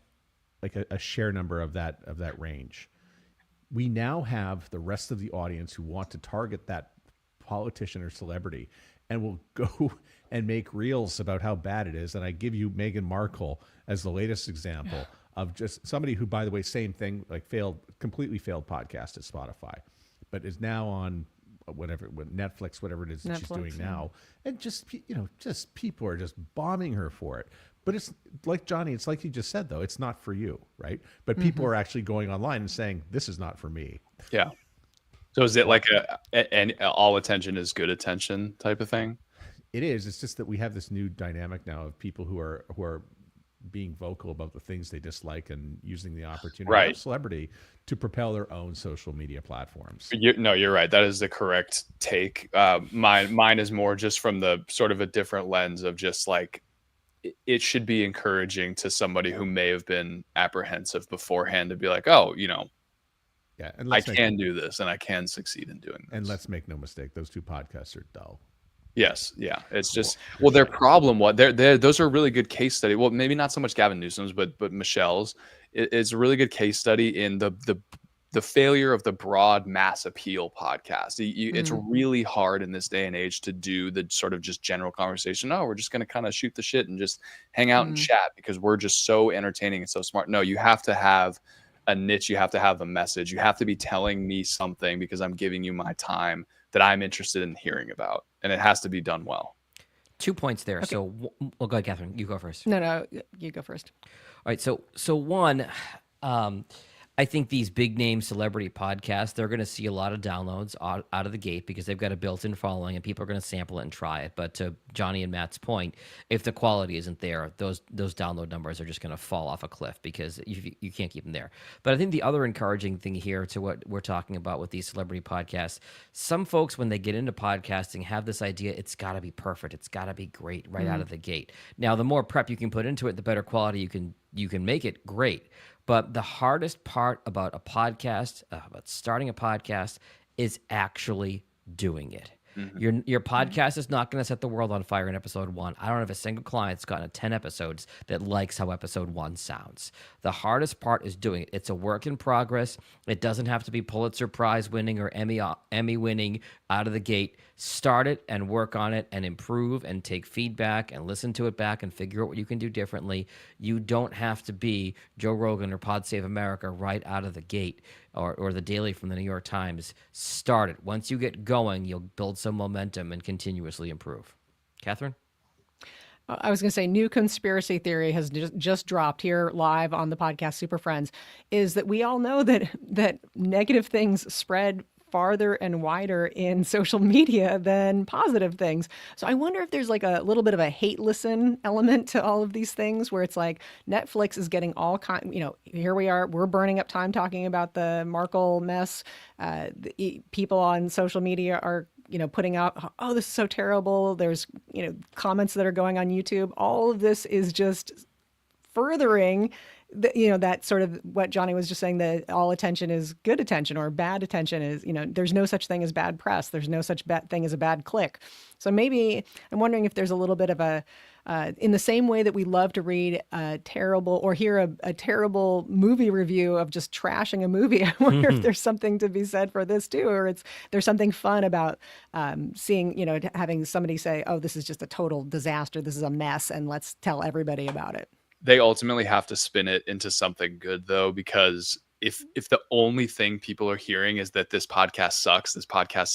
like a share number of that range, we now have the rest of the audience who want to target that politician or celebrity and will go and make reels about how bad it is. And I give you Meghan Markle as the latest example of just somebody who, by the way, same thing, like completely failed podcast at Spotify, but is now on Netflix, whatever it is that she's doing now. And just people are just bombing her for it. But it's like, Johnny, it's like you just said, though, it's not for you, right? But people are actually going online and saying, this is not for me. Yeah. So is it like an all attention is good attention type of thing? It is. It's just that we have this new dynamic now of people who are being vocal about the things they dislike and using the opportunity of celebrity to propel their own social media platforms. You're right. That is the correct take. Mine is more just from the sort of a different lens of just like, it should be encouraging to somebody who may have been apprehensive beforehand to be like, oh, yeah, and I can do this and I can succeed in doing this. And let's make no mistake, those two podcasts are dull. Yes. Yeah. It's just, their problem, those are really good case study. Well, maybe not so much Gavin Newsom's, but Michelle's is a really good case study in the failure of the broad mass appeal podcast. It's really hard in this day and age to do the sort of just general conversation. Oh, we're just going to kind of shoot the shit and just hang out and chat because we're just so entertaining and so smart. No, you have to have a niche. You have to have a message. You have to be telling me something because I'm giving you my time that I'm interested in hearing about. And it has to be done well. 2 points there. Okay. So we'll go ahead, Catherine. You go first. No, you go first. All right. So one, I think these big name celebrity podcasts, they're going to see a lot of downloads out of the gate because they've got a built-in following and people are going to sample it and try it. But to Johnny and Matt's point, if the quality isn't there, those download numbers are just going to fall off a cliff because you can't keep them there. But I think the other encouraging thing here to what we're talking about with these celebrity podcasts, some folks, when they get into podcasting, have this idea it's got to be perfect. It's got to be great right out of the gate. Now, the more prep you can put into it, the better quality you can make it great. But the hardest part about a podcast, about starting a podcast, is actually doing it. Your podcast is not going to set the world on fire in episode 1. I don't have a single client that's gotten 10 episodes that likes how episode 1 sounds. The hardest part is doing it. It's a work in progress. It doesn't have to be Pulitzer Prize winning or Emmy winning out of the gate. Start it and work on it and improve and take feedback and listen to it back and figure out what you can do differently. You don't have to be Joe Rogan or Pod Save America right out of the gate or the Daily from the New York Times. Start it. Once you get going, you'll build some momentum and continuously improve. Catherine? I was going to say, new conspiracy theory has just dropped here live on the podcast Super Friends, is that we all know that negative things spread farther and wider in social media than positive things. So I wonder if there's like a little bit of a hate listen element to all of these things where it's like Netflix is getting all here we are, we're burning up time talking about the Markle mess. People on social media are putting out, oh, this is so terrible. There's, comments that are going on YouTube. All of this is just furthering that sort of what Johnny was just saying, that all attention is good attention or bad attention is, there's no such thing as bad press. There's no such thing as a bad click. So maybe I'm wondering if there's a little bit of a, in the same way that we love to read a terrible or hear a terrible movie review of just trashing a movie, I wonder if there's something to be said for this too, or there's something fun about seeing, having somebody say, oh, this is just a total disaster. This is a mess. And let's tell everybody about it. They ultimately have to spin it into something good, though, because if the only thing people are hearing is that this podcast sucks, this podcast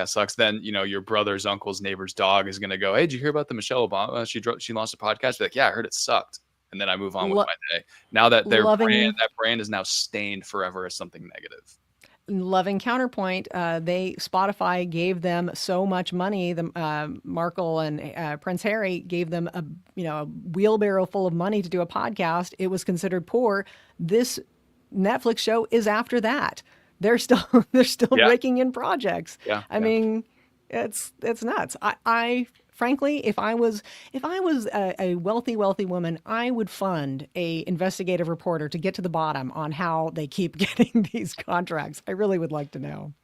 sucks, then your brother's uncle's neighbor's dog is going to go, hey, did you hear about the Michelle Obama? She launched a podcast. Be like, yeah, I heard it sucked, and then I move on with my day. Now that that brand is now stained forever as something negative. Loving counterpoint, Spotify gave them so much money. The Markle and Prince Harry gave them a wheelbarrow full of money to do a podcast. It was considered poor. This Netflix show is after that. They're still raking in projects. Yeah, I mean, it's nuts. I frankly, if I was a wealthy woman, I would fund a investigative reporter to get to the bottom on how they keep getting these contracts. I really would like to know.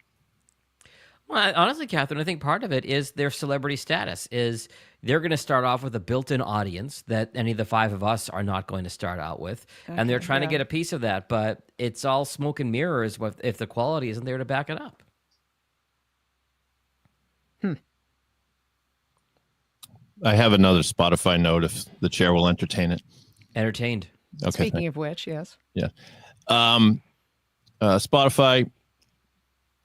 Well, honestly, Catherine, I think part of it is their celebrity status. Is they're going to start off with a built-in audience that any of the 5 of us are not going to start out with, and they're trying to get a piece of that. But it's all smoke and mirrors if the quality isn't there to back it up. I have another Spotify note if the chair will entertain it. Entertained. Okay. Speaking of which, yes. Yeah. Spotify,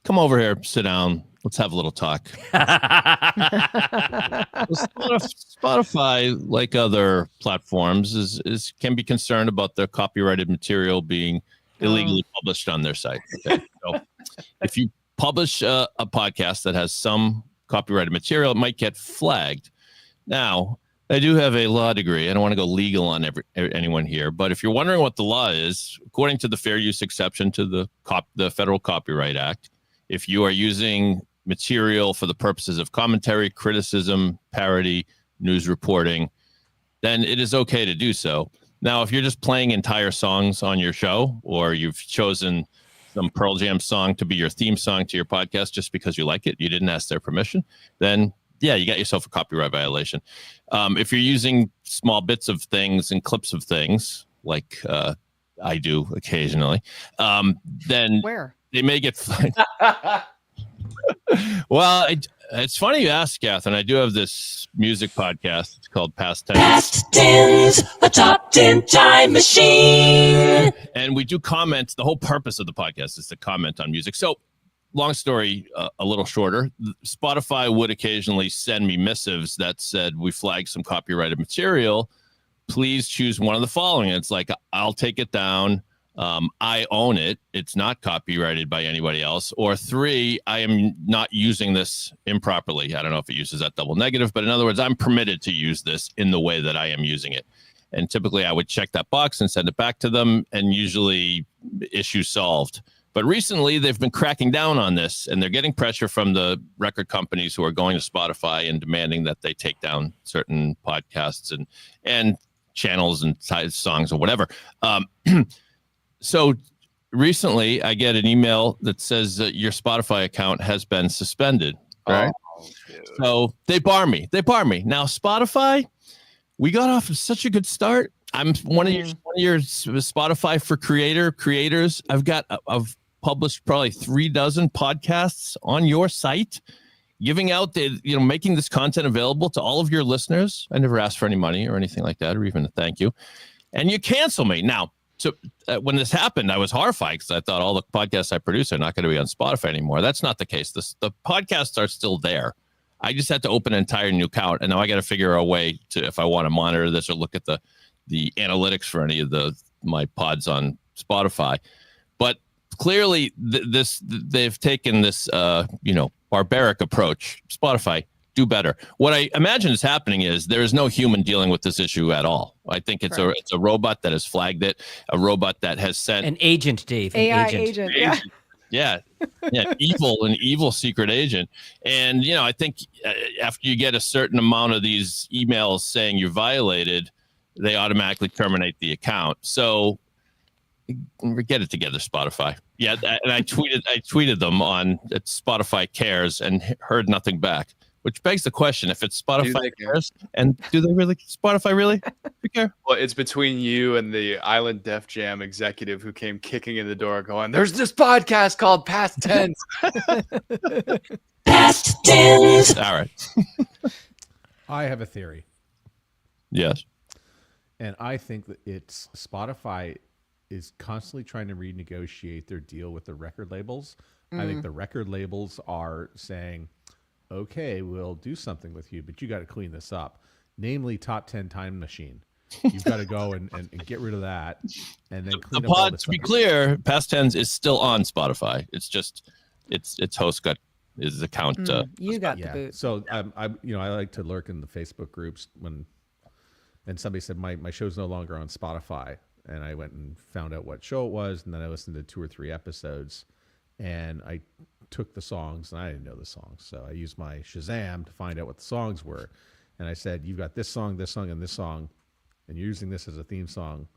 come over here, sit down. Let's have a little talk. Spotify, like other platforms, is can be concerned about their copyrighted material being illegally published on their site. Okay? So if you publish a podcast that has some copyrighted material, it might get flagged. Now, I do have a law degree. I don't want to go legal on anyone here, but if you're wondering what the law is, according to the fair use exception to the Federal Copyright Act, if you are using material for the purposes of commentary, criticism, parody, news reporting, then it is okay to do so. Now, if you're just playing entire songs on your show, or you've chosen some Pearl Jam song to be your theme song to your podcast just because you like it, you didn't ask their permission, then yeah, you got yourself a copyright violation. If you're using small bits of things and clips of things, like I do occasionally, then Where? they may get flagged. Well, it's funny you ask, Catherine. I do have this music podcast. It's called Past Tense. Past Tense, a top 10 time machine. And we do comment. The whole purpose of the podcast is to comment on music. So, long story, a little shorter. Spotify would occasionally send me missives that said, we flagged some copyrighted material. Please choose one of the following. It's like, I'll take it down. I own it. It's not copyrighted by anybody else. Or 3, I am not using this improperly. I don't know if it uses that double negative, but in other words, I'm permitted to use this in the way that I am using it. And typically I would check that box and send it back to them, and usually issue solved. But recently they've been cracking down on this, and they're getting pressure from the record companies who are going to Spotify and demanding that they take down certain podcasts and channels and songs or whatever. So recently I get an email that says that your Spotify account has been suspended. Right. So they bar me. Now, Spotify, we got off to such a good start. I'm one of your Spotify for creators. I've published probably 3 dozen podcasts on your site, giving out making this content available to all of your listeners. I never asked for any money or anything like that, or even a thank you. And you cancel me now. So when this happened, I was horrified because I thought all the podcasts I produce are not going to be on Spotify anymore. That's not the case. The podcasts are still there. I just had to open an entire new account, and now I got to figure out a way to, if I want to monitor this or look at the analytics for any of my pods on Spotify. But clearly, they've taken this barbaric approach. Spotify, do better. What I imagine is happening is there is no human dealing with this issue at all. I think it's a robot that has flagged it, a robot that has sent an agent, Dave. An AI agent. Yeah. Yeah, an evil secret agent. And I think after you get a certain amount of these emails saying you're violated, they automatically terminate the account. So get it together, Spotify. Yeah, and I tweeted them on Spotify cares and heard nothing back. Which begs the question: if it's Spotify cares, and do they really? Spotify really care? Well, it's between you and the Island Def Jam executive who came kicking in the door, going, "There's this podcast called Past Tense." Past Tense. All right. I have a theory. Yes. And I think that it's Spotify is constantly trying to renegotiate their deal with the record labels. I think the record labels are saying, okay, we'll do something with you, but you got to clean this up. Namely, top 10 time machine. You've got to go and get rid of that, and then clean up all this to be stuff. clear, Past Tense is still on Spotify. It's just its host got his account. You got the boot. So I like to lurk in the Facebook groups and somebody said my show's no longer on Spotify, and I went and found out what show it was, and then I listened to 2 or 3 episodes, and I took the songs, and I didn't know the songs, so I used my Shazam to find out what the songs were, and I said, you've got this song, and this song, and you're using this as a theme song.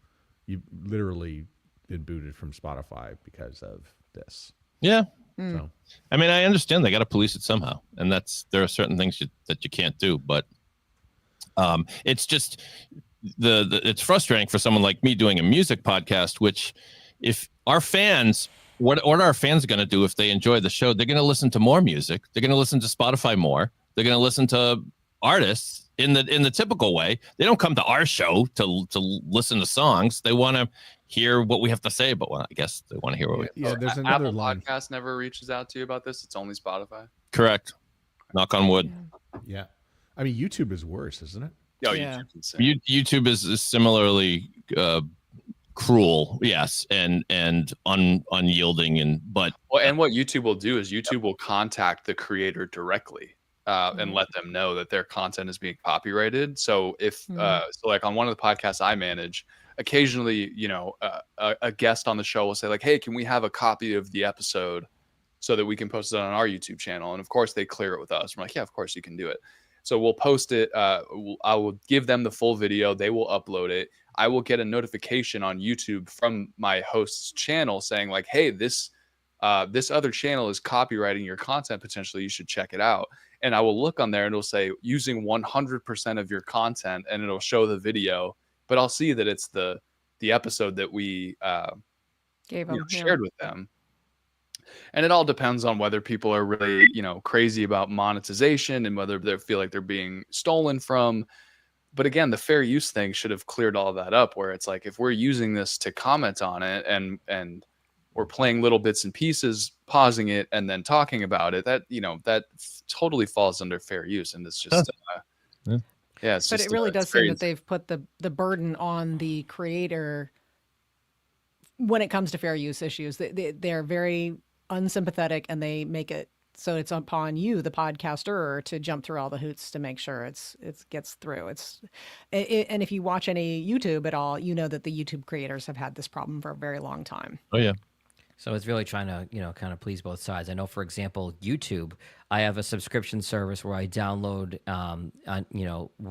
You've literally been booted from Spotify because of this. Yeah. So, I mean, I understand they got to police it somehow, and there are certain things that you can't do, but it's just it's frustrating for someone like me doing a music podcast, which if our fans, what are our fans going to do if they enjoy the show? They're going to listen to more music. They're going to listen to Spotify more. They're going to listen to artists in the typical way. They don't come to our show to listen to songs. They want to hear what we have to say. But I guess they want to hear what we. Yeah, there's another Apple line. Podcast never reaches out to you about this. It's only Spotify. Correct. Knock on wood. Yeah, I mean YouTube is worse, isn't it? Oh, Yeah. YouTube's insane. YouTube is similarly cruel, yes, and unyielding, but Well, and what YouTube will do is YouTube will contact the creator directly and let them know that their content is being copyrighted. So if so, like on one of the podcasts I manage, occasionally, a guest on the show will say like, "Hey, can we have a copy of the episode so that we can post it on our YouTube channel?" And of course, they clear it with us. We're like, "Yeah, of course you can do it." So we'll post it. I will give them the full video. They will upload it. I will get a notification on YouTube from my host's channel saying like, "Hey, this other channel is copywriting your content. Potentially, you should check it out." And I will look on there and it'll say using 100% of your content, and it'll show the video. But I'll see that it's the episode that we Gave them. shared with them. And it all depends on whether people are really, crazy about monetization and whether they feel like they're being stolen from. But again, the fair use thing should have cleared all of that up, where it's like, if we're using this to comment on it and we're playing little bits and pieces, pausing it and then talking about it, that, that totally falls under fair use. And it's just, it's But just, it really it's does very seem that they've put the burden on the creator when it comes to fair use issues. They're very unsympathetic, and they make it so it's upon you, the podcaster, to jump through all the hoops to make sure it gets through. And if you watch any YouTube at all, you know that the YouTube creators have had this problem for a very long time. oh yeah. So it's really trying to, kind of please both sides. I know, for example, YouTube, I have a subscription service where I download,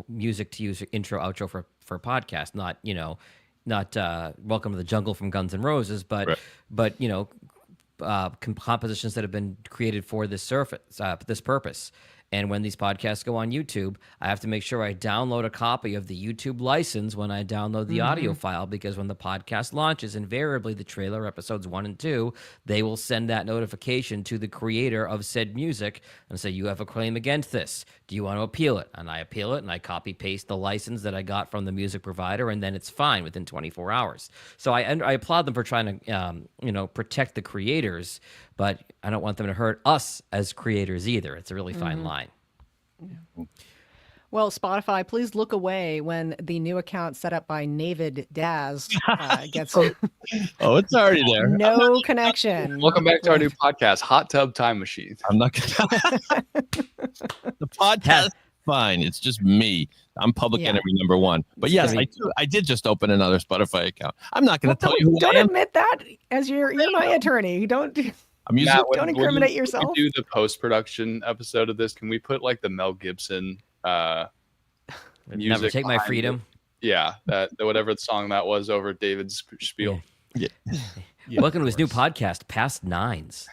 music to use intro, outro for podcasts, not Welcome to the Jungle from Guns N' Roses, but compositions that have been created for this purpose. And when these podcasts go on YouTube, I have to make sure I download a copy of the YouTube license when I download the audio file, because when the podcast launches, invariably the trailer episodes 1 and 2, they will send that notification to the creator of said music and say, "You have a claim against this. Do you want to appeal it?" And I appeal it, and I copy paste the license that I got from the music provider, and then it's fine within 24 hours. So I applaud them for trying to protect the creators, but I don't want them to hurt us as creators either. It's a really fine line. Well, Spotify, please look away when the new account set up by Navid Daz gets Oh, it's already there. no connection. Welcome back to our new podcast, Hot Tub Time Machine. I'm not gonna. The podcast, fine. It's just me. I'm public enemy number one. But yes, I did just open another Spotify account. I'm not going to tell you who Don't I am. admit that as you're my attorney. Don't I'm using. Matt, don't incriminate yourself. When we do the post-production episode of this, can we put like the Mel Gibson music? Never take my behind freedom. it? Yeah, that whatever the song that was over David's spiel. Yeah. Welcome to his new podcast, Past Nines.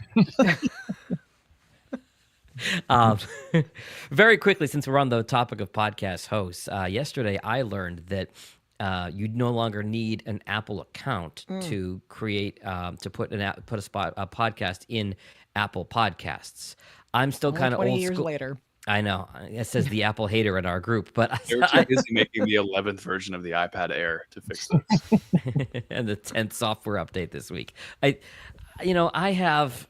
Very quickly, since we're on the topic of podcast hosts, yesterday I learned that you no longer need an Apple account to create to put a podcast in Apple Podcasts. I'm still kind of 20 old years school. later. I know it says the Apple hater in our group, but They're too busy making the 11th version of the iPad Air to fix this. and the 10th software update this week. I have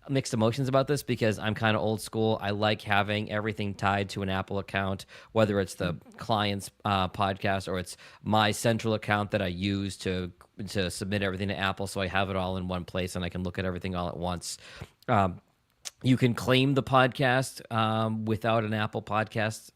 mixed emotions about this because I'm kind of old school. I like having everything tied to an Apple account, whether it's the client's podcast or it's my central account that I use to submit everything to Apple, so I have it all in one place and I can look at everything all at once. You can claim the podcast without an Apple podcast,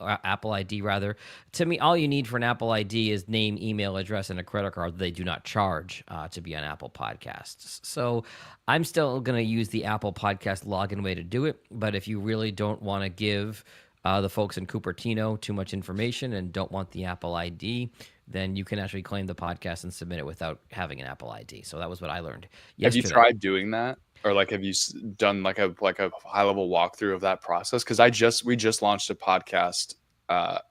or Apple ID rather. To me, all you need for an Apple ID is name, email address, and a credit card. They do not charge to be on Apple Podcasts. So I'm still going to use the Apple Podcast login way to do it. But if you really don't want to give the folks in Cupertino too much information and don't want the Apple ID, then you can actually claim the podcast and submit it without having an Apple ID. So that was what I learned yesterday. Have you tried doing that? Or like, have you done like a high level walkthrough of that process? Because we just launched a podcast,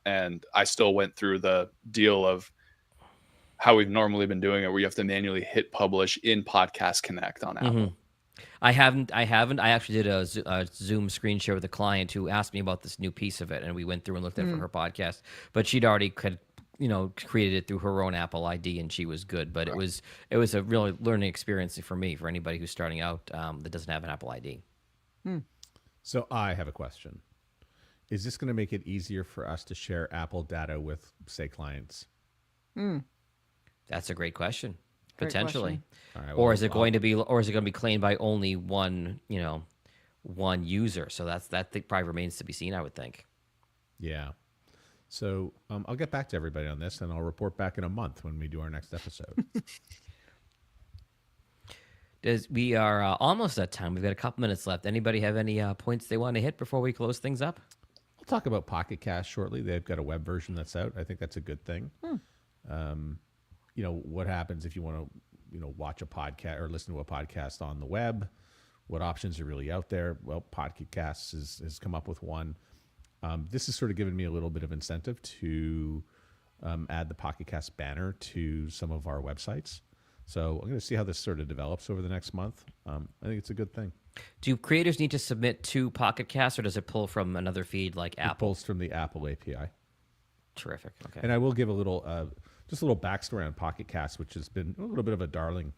and I still went through the deal of how we've normally been doing it, where you have to manually hit publish in Podcast Connect on Apple. I haven't. I actually did a Zoom screen share with a client who asked me about this new piece of it, and we went through and looked at it for her podcast. But she'd already created it through her own Apple ID, and she was good. But it was a real learning experience for me, for anybody who's starting out that doesn't have an Apple ID. So I have a question. Is this going to make it easier for us to share Apple data with, say, clients? That's a great question. Great Potentially. question. All right, Or well, is it going to be? Or is it going to be claimed by only one user? So that probably remains to be seen, I would think. Yeah. So I'll get back to everybody on this, and I'll report back in a month when we do our next episode. We are almost at time. We've got a couple minutes left. Anybody have any points they want to hit before we close things up? We'll talk about Pocket Cast shortly. They've got a web version that's out. I think that's a good thing. What happens if you want to, watch a podcast or listen to a podcast on the web? What options are really out there? Well, Pocket Casts has come up with one. This has sort of given me a little bit of incentive to add the Pocket Cast banner to some of our websites. So I'm going to see how this sort of develops over the next month. I think it's a good thing. Do creators need to submit to Pocket Cast, or does it pull from another feed like It Apple? pulls from the Apple API. Terrific. Okay. And I will give a little backstory on Pocket Cast, which has been a little bit of a darling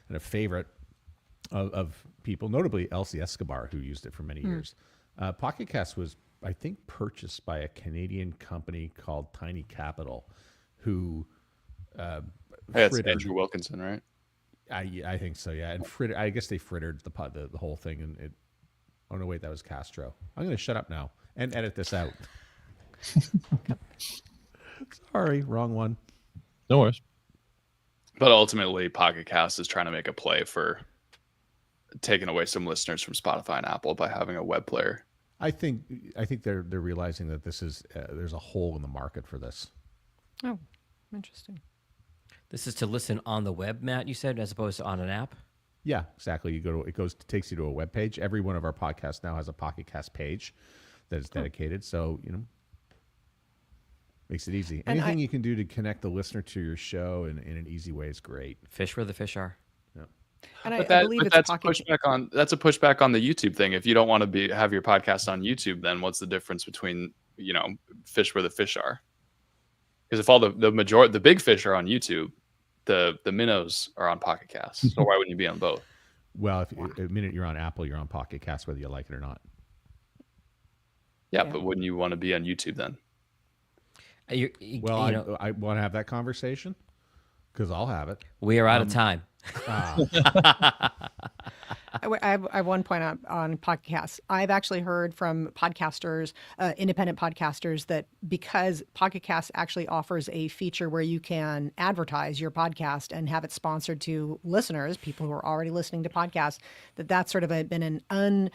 and a favorite of people, notably Elsie Escobar, who used it for many years. Pocket Cast was, I think, purchased by a Canadian company called Tiny Capital, who It's Andrew Wilkinson, right? I think so, yeah. And I guess they frittered the whole thing, and it. Oh no, wait, that was Castro. I'm going to shut up now and edit this out. Sorry, wrong one. No worries. But ultimately, Pocket Cast is trying to make a play for taking away some listeners from Spotify and Apple by having a web player. I think they're realizing that this is there's a hole in the market for this. Oh, interesting. This is to listen on the web, Matt, you said, as opposed to on an app? Yeah, exactly. Takes you to a web page. Every one of our podcasts now has a Pocket Cast page that is dedicated. So, makes it easy. And Anything you can do to connect the listener to your show in an easy way is great. Fish where the fish are. Yeah. And But I believe it's that's Pocket. that's a pushback on the YouTube thing. If you don't want to have your podcast on YouTube, then what's the difference between fish where the fish are? Because if all the big fish are on YouTube, the minnows are on Pocket Cast. So why wouldn't you be on both? Well, the minute you're on Apple, you're on Pocket Cast, whether you like it or not. Yeah, but wouldn't you want to be on YouTube then? I want to have that conversation because I'll have it. We are out of time. I have one point on podcasts. I've actually heard from podcasters, independent podcasters, that because Pocket Cast actually offers a feature where you can advertise your podcast and have it sponsored to listeners, people who are already listening to podcasts, that's sort of been an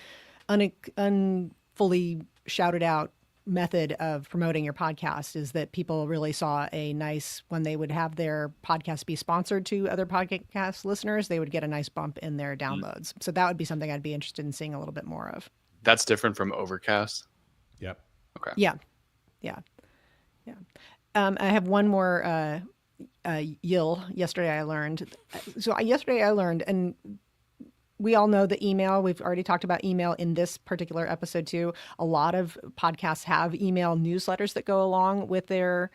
fully shouted out method of promoting your podcast, is that people really saw a nice, when they would have their podcast be sponsored to other podcast listeners, they would get a nice bump in their downloads. So that would be something I'd be interested in seeing a little bit more of. That's different from Overcast. Yep. Okay. Yeah. I have one more yesterday I learned. Yesterday I learned, and we all know the email. We've already talked about email in this particular episode too. A lot of podcasts have email newsletters that go along with their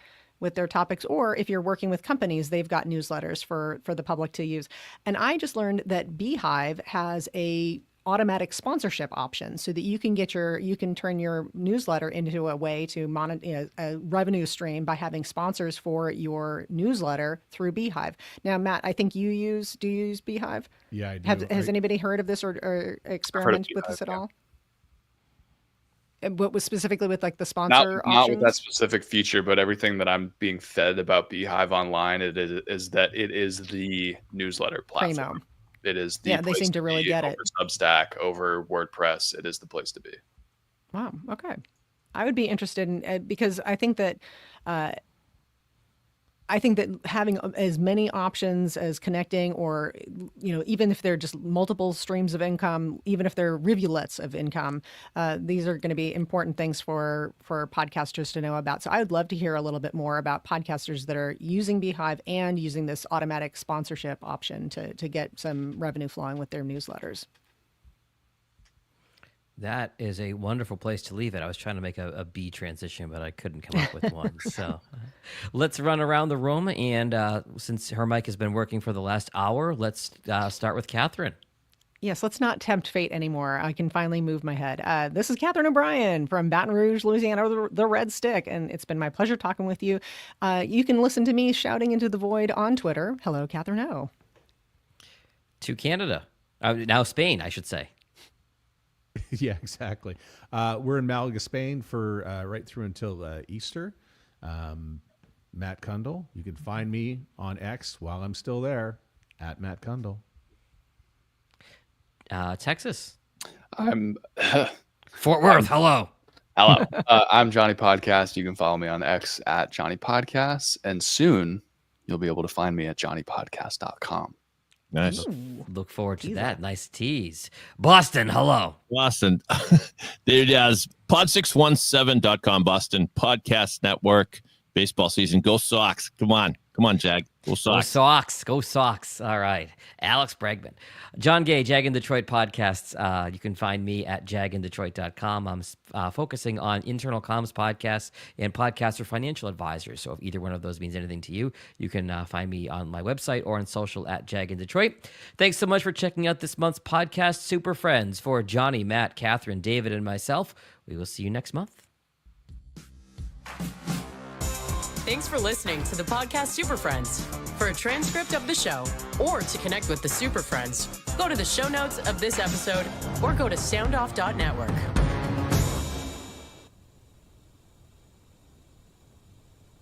topics, or if you're working with companies, they've got newsletters for the public to use. And I just learned that Beehive has a automatic sponsorship option so that you can turn your newsletter into a way to monitor a revenue stream by having sponsors for your newsletter through Beehive. Now, Matt, I think do you use Beehive? Yeah, I do. Has anybody heard of this or experimented with this at all? And what was specifically with like the sponsor options? Not with that specific feature, but everything that I'm being fed about Beehive online, it is the newsletter platform. Primo. It is the they seem to really get it. Over Substack, over WordPress. It is the place to be. Wow. Okay. I would be interested in, because I think that having as many options as connecting, or even if they're just multiple streams of income, even if they're rivulets of income, these are going to be important things for podcasters to know about. So I would love to hear a little bit more about podcasters that are using Beehive and using this automatic sponsorship option to get some revenue flowing with their newsletters. That is a wonderful place to leave it. I was trying to make a B transition, but I couldn't come up with one. So let's run around the room. And since her mic has been working for the last hour, let's start with Catherine. Yes, let's not tempt fate anymore. I can finally move my head. This is Catherine O'Brien from Baton Rouge, Louisiana, the Red Stick, and it's been my pleasure talking with you. You can listen to me shouting into the void on Twitter. Hello, Catherine O. To Canada. Now Spain, I should say. Yeah, exactly. We're in Malaga, Spain for right through until Easter. Matt Kundle. You can find me on X while I'm still there at Matt Kundle. Texas. I'm Fort Worth. Hello. hello. I'm Johnny Podcast. You can follow me on X at Johnny Podcasts, and soon you'll be able to find me at johnnypodcast.com. Nice. Look forward to that. Nice tease. Boston. Hello. Boston. There it is. Pod617.com, Boston Podcast Network. Baseball season. Go Sox. Come on, Jag. Go Sox. Go Sox. Go Sox. All right. Alex Bregman. John Gay, Jag in Detroit Podcasts. You can find me at jagindetroit.com. I'm focusing on internal comms podcasts and podcasts for financial advisors. So if either one of those means anything to you, you can find me on my website or on social at Jag in Detroit. Thanks so much for checking out this month's Podcast Super Friends. For Johnny, Matt, Catherine, David, and myself, we will see you next month. Thanks for listening to the Podcast Super Friends. For a transcript of the show or to connect with the Super Friends, go to the show notes of this episode or go to soundoff.network.